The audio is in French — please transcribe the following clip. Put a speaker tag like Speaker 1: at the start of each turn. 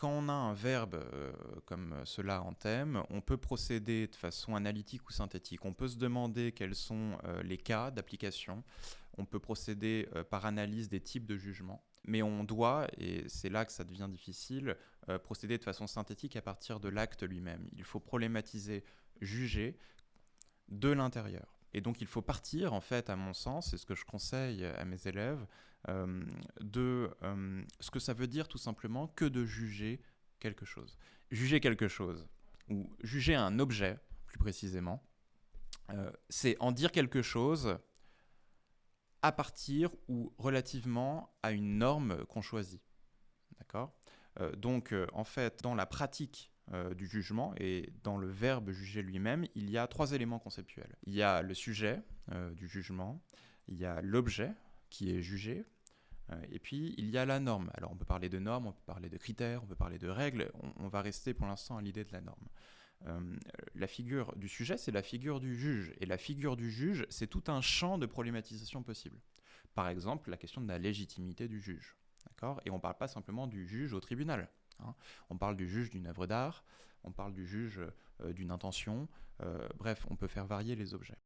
Speaker 1: Quand on a un verbe comme cela en thème, on peut procéder de façon analytique ou synthétique. On peut se demander quels sont les cas d'application. On peut procéder par analyse des types de jugements. Mais on doit, et c'est là que ça devient difficile, procéder de façon synthétique à partir de l'acte lui-même. Il faut problématiser, juger de l'intérieur. Et donc il faut partir, en fait, à mon sens, c'est ce que je conseille à mes élèves, de ce que ça veut dire tout simplement que de juger quelque chose. Juger quelque chose, ou juger un objet, plus précisément, c'est en dire quelque chose à partir ou relativement à une norme qu'on choisit. D'accord ? Donc, en fait, dans la pratique du jugement et dans le verbe juger lui-même, il y a 3 éléments conceptuels. Il y a le sujet du jugement, il y a l'objet qui est jugé, et puis il y a la norme. Alors on peut parler de normes, on peut parler de critères, on peut parler de règles, on va rester pour l'instant à l'idée de la norme. La figure du sujet, c'est la figure du juge, et la figure du juge, c'est tout un champ de problématisation possible. Par exemple, la question de la légitimité du juge. D'accord ? Et on ne parle pas simplement du juge au tribunal. On parle du juge d'une œuvre d'art, on parle du juge d'une intention, bref, on peut faire varier les objets.